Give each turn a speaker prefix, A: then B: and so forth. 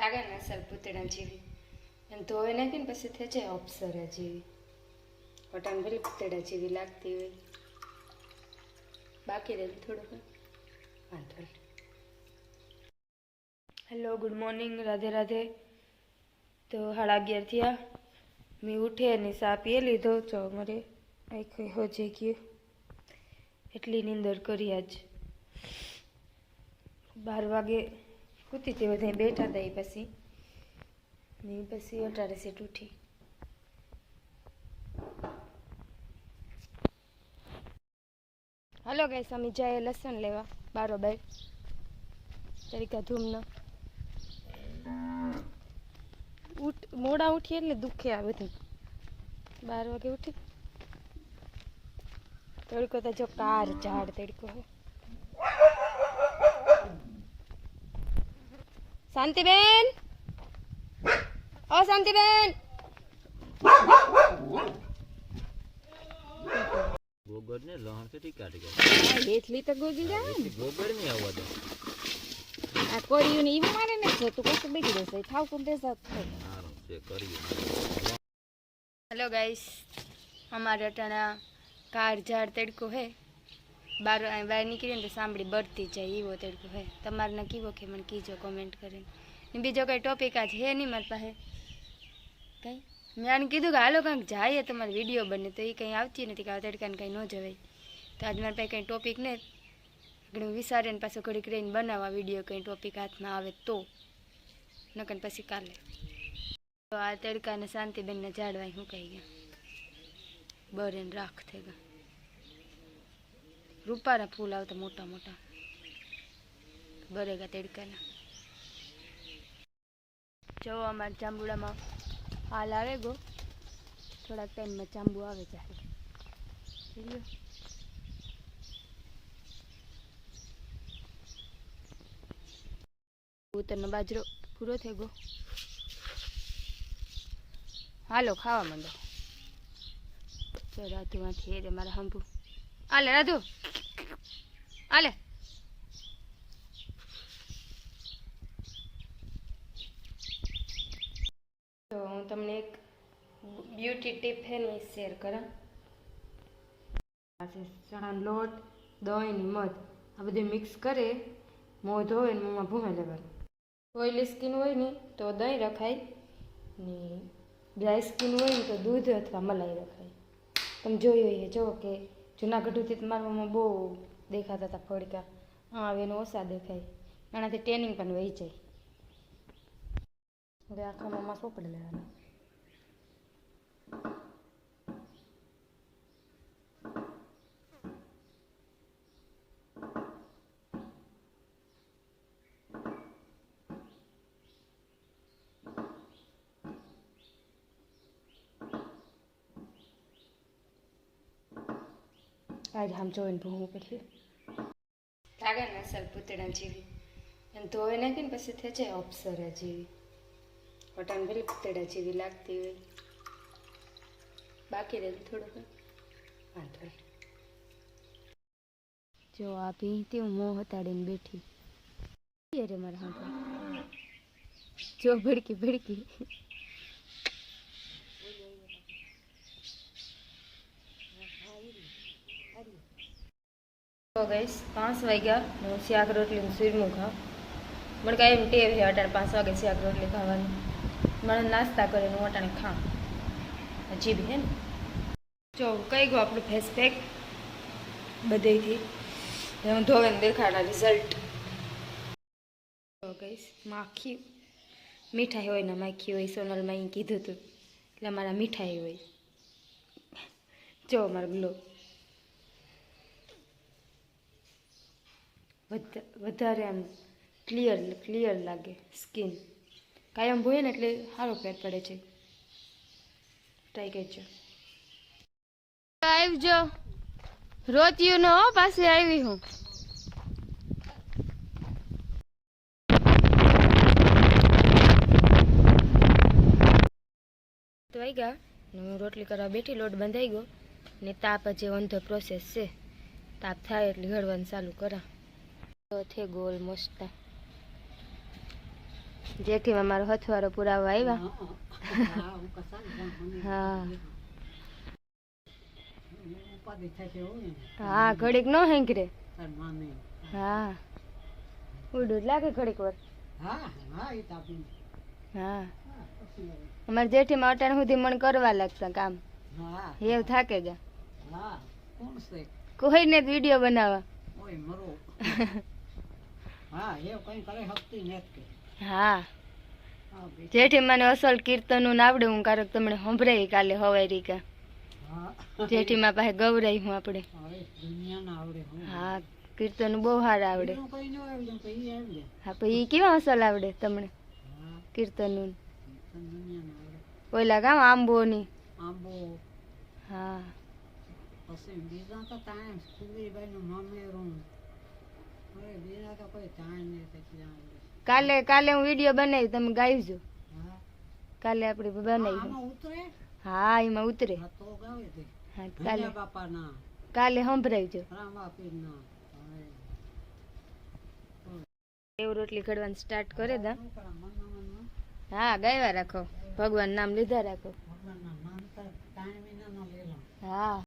A: લાગે ને અસલ પૂતળા જેવી એમ ધોઈ નાખી ને પછી થઈ જાય અપ્સરા જેવી વટાણ ભરી પૂતળા જેવી લાગતી હોય બાકી રહે થોડુંક વાંધો નહીં. Hello good morning Radhe Radhe. તો 11:30 થયા મેં ઉઠે ને સા પીએ લીધો તો મારે આખી હોજે ગયું એટલી નીંદર કરી આજ 12 વાગે સૂતી હતી બધા બેઠા હતા પછી 18 સેટ ઉઠી. હાલો ગાઈસ અમે જાય લસણ લેવા બારોબાર તરીકા ધૂમનો મોડા ઉઠીએ એટલે દુખે આ બધું 12 વાગે ઉઠી તડકો તો જો કાર ઝાડ તડકો હે. શાંતિબેન ઓ શાંતિબેન
B: गोबर ने लहण से काट गया
A: એટલી તો ગોજી જાય ને
B: गोबर नहीं आवा दो
A: આ કોરીયું ને ઈ મારે ને છે તું કશું બેઠી રહેશે થાવ કોણ દેસા
B: हारो से करिए.
A: हेलो गाइस हमारे अटाना कार झाड़ तड़को है बार बार निकली तो सांभળી बढ़ती जाए एवो तड़को है. तमारे ने कीवो के मन कीजो कमेंट करें. बीजो कई टॉपिक आज है नहीं मारे पास कई मैंने कीधु कि हालो कंक जाए तमारे वीडियो बने तो ये कहीं आती नहीं कि तड़का कहीं न जवाय तो आज मारे पास कहीं टॉपिक ने घणું વિચારીને પાછો ઘડીક રહીને બનાવવા વિડીયો કંઈ ટોપિક હાથમાં આવે તો નકર પછી કાલે. તો આ તડકાને શાંતિબેનને ઝાડવા સુકાઈ ગયા બરેને રાખ થઈ ગયા રૂપાના ફૂલ આવતા મોટા મોટા બરેગા તડકાના. જો અમારા જાંબુડામાં હાલ આવે ગો થોડાક ટાઈમમાં જાંબુ આવે જાય ઉતરનો બાજરો પૂરો થઈ ગયો. હાલો ખાવા માંડો. તો રાધુમાંથી રે મારા હંભુ આલે રાધુ આલે. તો હું તમને એક બ્યુટી ટીપ છે ને શેર કરા. ચણાનો લોટ દહીં ને મધ આ બધું મિક્સ કરે મોં ધોવે ને મોંમાં ભૂંગા લેવાનું. ઓઇલી સ્કિન હોય ને તો દહીં રખાય ને ડ્રાય સ્કિન હોય ને તો દૂધ અથવા મલાઈ રખાય. તમે જોયું એ જો કે જૂનાગઢથી તમારા મોંમાં બહુ દેખાતા હતા ફડકા હવે એનો ઓછા દેખાય એનાથી ટેનિંગ પણ વહી જાય. હવે આખા મોંમાં સોપડી લેવાના. आज हम જોઈને ભૂંગું પછી લાગે ને અસલ પૂતળા જેવી એમ ધોઈ નાખી ને પછી થઈ જાય અપ્સરા જેવી વટાણ ભરી પૂતળા જેવી લાગતી હોય બાકી રહે થોડુંક વાંધો નહીં. જો આ ભીંતી હું મોં હતાડીને બેઠી રે મારા હાથ જો ભડકી ભડકી. તો ગઈશ 5 વાગ્યા હું શાક રોટલીનું સૂરમું ખાઉં મને કાંઈ એમ ટેવ છે અટાણે 5 વાગે શાક રોટલી ખાવાની મને નાસ્તા કરીને હું અટાણે ખાઉં અજીબ હે ને. જો કઈ ગયો આપણું ફેસ પેક બધેથી હું ધોઈને દેખાડા રિઝલ્ટ. તો ગઈશ માખી મીઠાઈ હોય ને માખી હોય સોનલમાં અહીં કીધું હતું એટલે મારા મીઠાઈ હોય. જો મારો ગ્લો વધારે આમ ક્લિયર લાગે સ્કિન કાયમ હોય ને એટલે સારો ફેર પડે છે. ટ્રાય કરજો. આવજો રોતિયું નો પાસે આવી હું. તો આવી ગયા હું રોટલી કરવા બેઠી લોટ બંધાઈ ગયો ને તાપ જે ઓન ધ પ્રોસેસ છે તાપ થાય એટલે ઘડવાનું ચાલુ કરા. તો થે ગોલ મસ્ત જેઠીમાં મારો હથવારો પુરાવા આવ્યા.
C: હા હું કસા ને
A: હા
C: ઉપાધિ થશે હોય
A: હા ઘડીક નો હેંકરે.
C: તાર માને
A: હા ઉડું જ લાગે ઘડીક વાર.
C: હા હા એ તો આપી
A: હા
C: પછી હવે.
A: અમારે જેઠીમાં અટાણ સુધી મન કરવા લાગતા કામ.
C: હા
A: હેવ થાકે જા.
C: હા કોણ છે
A: કોઈને જ વિડીયો બનાવવા.
C: ઓય મરો હા એ કઈ કરે શકતી નથી કે
A: હા
C: હા બે
A: જેઠી મને અસલ કીર્તનનું આવડે હું કારક તમને સંભળાઈ કાલે હવારી કા.
C: હા
A: જેઠીમાં પાસે ગૌરાઈ હું આપણે.
C: હવે દુનિયાના આવડે હું
A: હા કીર્તન બહુ સારા આવડે.
C: બીજું કઈ ન આવડે તો ઈ આવડે
A: હા પછી ઈ કેવા અસલ આવડે તમને
C: હા
A: કીર્તનનું.
C: તો દુનિયાના આવડે
A: ઓલા કામ આંબોની.
C: આંબો
A: હા
C: પછી બીજા તો ટાઈમ સુધીભાઈનું મામેરું હવે બીજા તો કોઈ ટાઈમ નહીં પછી આવડે
A: કાલે હું વિડીયો બનાવી તમે ગાઈજો.
C: હા
A: કાલે આપણે બનાવી.
C: આમાં ઉતરે
A: હા એમાં ઉતરે.
C: હા તો ગાવે તે
A: હા કાલે
C: કાલે બાપાના
A: કાલે સંભળાવજો.
C: રામાપીરના હવે
A: એવું રોટલી ઘડવાનું સ્ટાર્ટ કરે દા.
C: શું કરા મનના મનમાં
A: હા ગાયવા રાખો ભગવાન નામ લીધા રાખો.
C: ભગવાનના નામ તો ટાઈમ વિના ન લેલો
A: હા